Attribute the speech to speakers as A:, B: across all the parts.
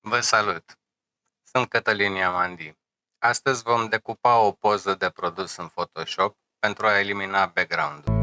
A: Vă salut! Sunt Cătălin Iamandi. Astăzi vom decupa o poză de produs în Photoshop pentru a elimina background-ul.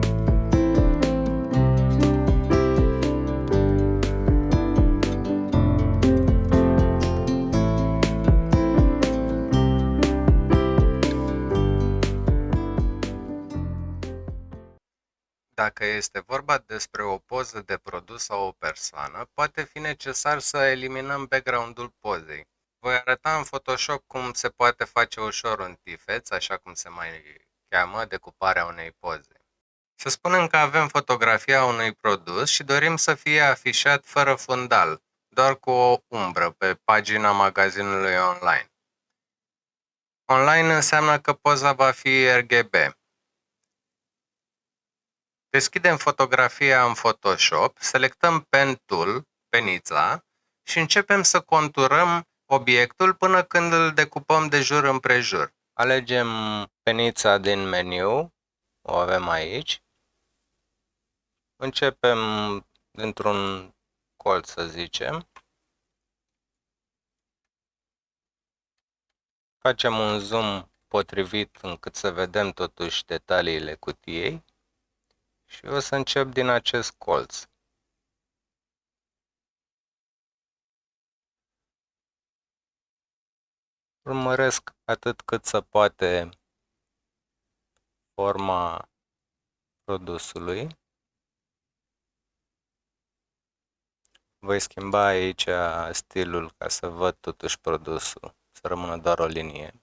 A: Dacă este vorba despre o poză de produs sau o persoană, poate fi necesar să eliminăm background-ul pozei. Voi arăta în Photoshop cum se poate face ușor un tifeț, așa cum se mai cheamă, decuparea unei poze. Să spunem că avem fotografia unui produs și dorim să fie afișat fără fundal, doar cu o umbră pe pagina magazinului online. Online înseamnă că poza va fi RGB. Deschidem fotografia în Photoshop, selectăm Pen Tool, penița, și începem să conturăm obiectul până când îl decupăm de jur împrejur. Alegem penița din meniu, o avem aici. Începem dintr-un colț, să zicem. Facem un zoom potrivit încât să vedem totuși detaliile cutiei și o să încep din acest colț. Urmăresc atât cât se poate forma produsului. Voi schimba aici stilul ca să văd totuși produsul, să rămână doar o linie.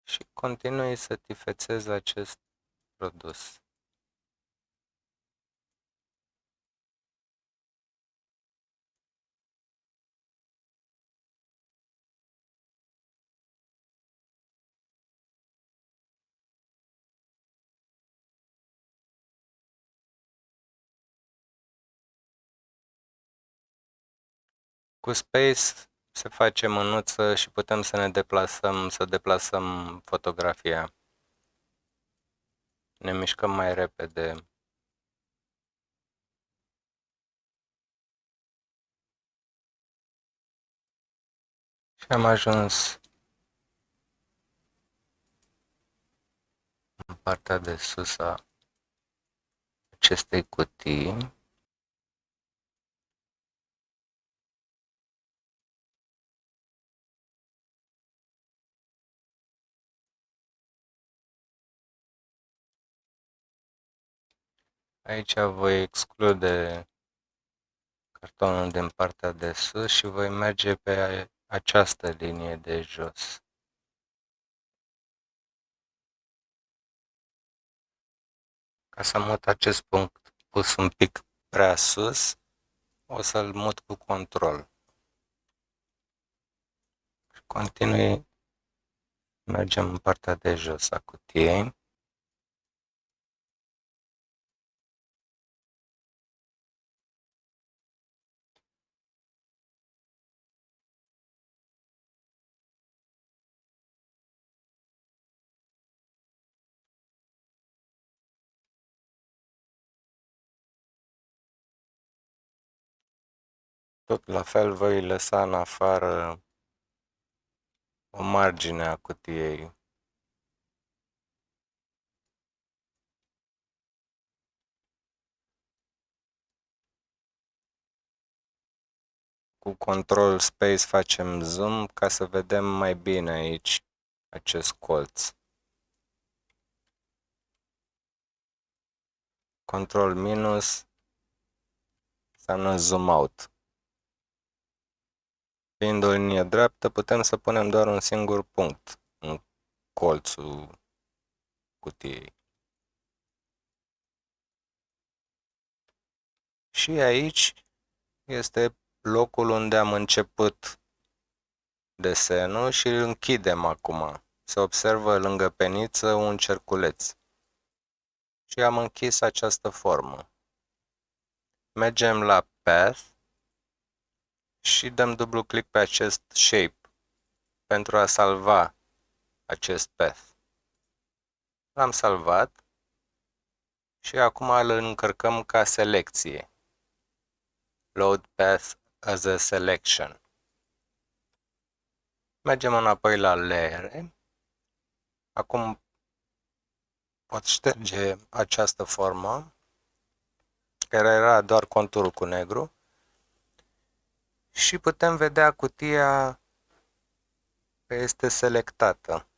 A: Și continui să tifețez acest produs. Cu Space se face mânuță și putem să deplasăm fotografia. Ne mișcăm mai repede. Și am ajuns în partea de sus a acestei cutii. Aici voi exclude cartonul din partea de sus și voi merge pe această linie de jos. Ca să mut acest punct pus un pic prea sus, o să-l mut cu control. Continui, mergem în partea de jos a cutiei. Tot la fel voi lăsa în afară o margine a cutiei. Cu control space facem zoom ca să vedem mai bine aici acest colț. Control minus înseamnă zoom out. Fiind o linie dreaptă, putem să punem doar un singur punct în colțul cutiei. Și aici este locul unde am început desenul și îl închidem acum. Se observă lângă peniță un cerculeț. Și am închis această formă. Mergem la Path și dăm dublu click pe acest shape pentru a salva acest path. L-am salvat Și acum îl încărcăm ca selecție. Load path as a selection. Mergem înapoi la leere. Acum pot șterge această formă, care era doar conturul cu negru, și putem vedea cutia că este selectată.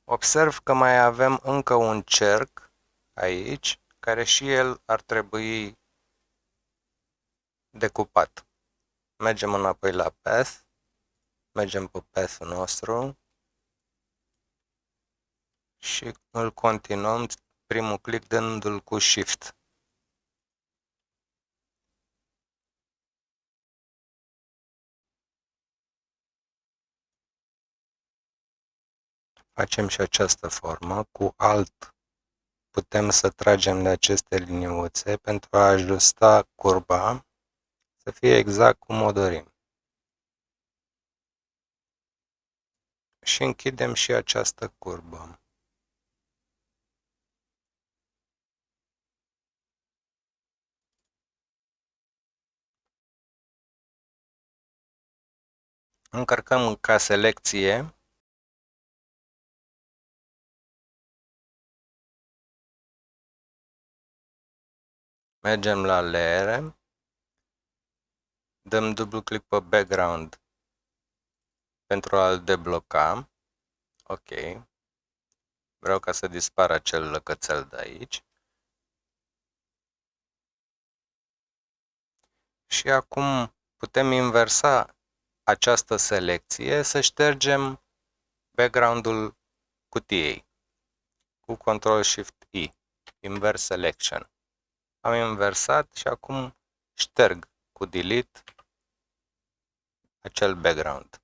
A: Observ că mai avem încă un cerc aici, care și el ar trebui decupat. Mergem înapoi la Path, mergem pe Path-ul nostru și îl continuăm primul click dându-l cu Shift. Facem și această formă. Cu Alt putem să tragem de aceste liniuțe pentru a ajusta curba să fie exact cum o dorim. Și închidem și această curbă. Încărcăm ca selecție. Mergem la leere. Dăm dublu click pe background pentru a-l debloca. Ok. Vreau ca să dispară acel lăcățel de aici. Și acum putem inversa această selecție, să ștergem background-ul cutiei cu Ctrl-Shift-I, Inverse Selection. Am inversat și acum șterg cu Delete acel background.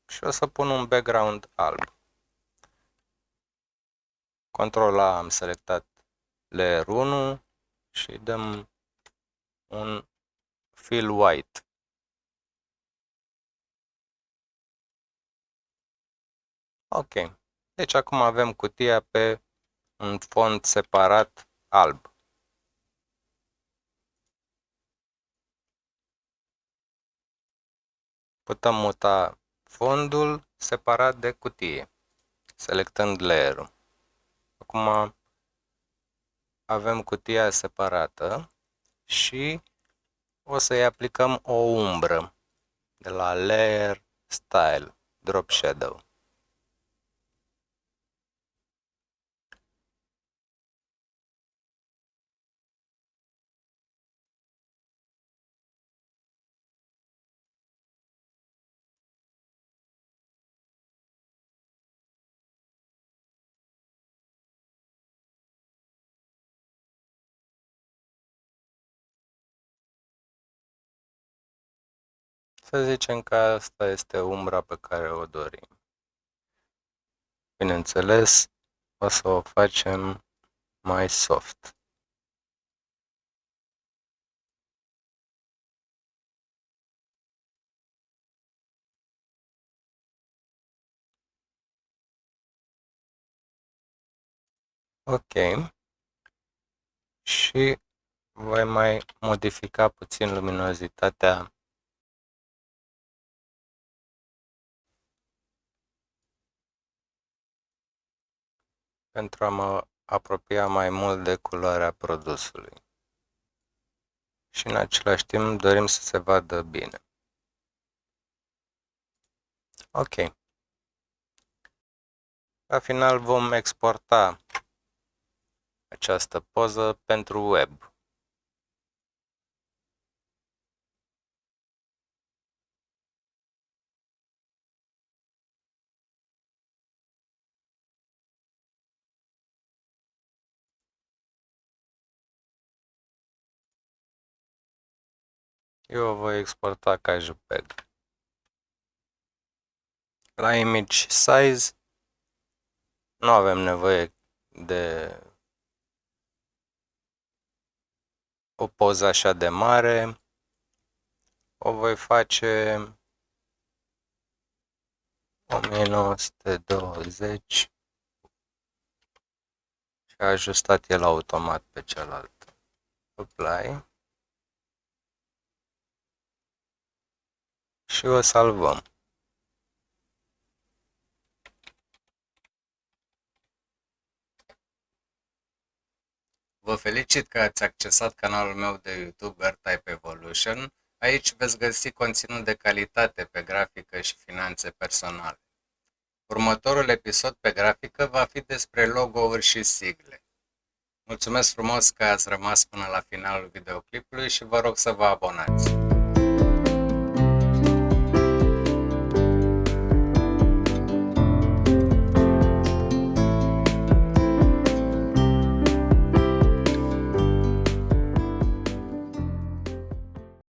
A: Și o să pun un background alb. Ctrl-A am selectat Layer 1 și dăm un Fill White. Ok. Deci acum avem cutia pe un fond separat alb. Putem muta fondul separat de cutie, selectând layer-ul. Acum avem cutia separată și o să-i aplicăm o umbră de la Layer, Style, Drop Shadow. Să zicem că asta este umbra pe care o dorim. Bineînțeles, o să o facem mai soft. Ok. Și voi mai modifica puțin luminozitatea pentru a mă apropia mai mult de culoarea produsului. Și în același timp dorim să se vadă bine. Ok. La final vom exporta această poză pentru web. Eu o voi exporta ca JPEG. La Image Size nu avem nevoie de o poză așa de mare, o voi face 1920 și a ajustat el automat pe cealaltă. Apply. Și o salvăm. Vă felicit că ați accesat canalul meu de YouTube R-Type Evolution. Aici veți găsi conținut de calitate pe grafică și finanțe personale. Următorul episod pe grafică va fi despre logo-uri și sigle. Mulțumesc frumos că ați rămas până la finalul videoclipului și vă rog să vă abonați.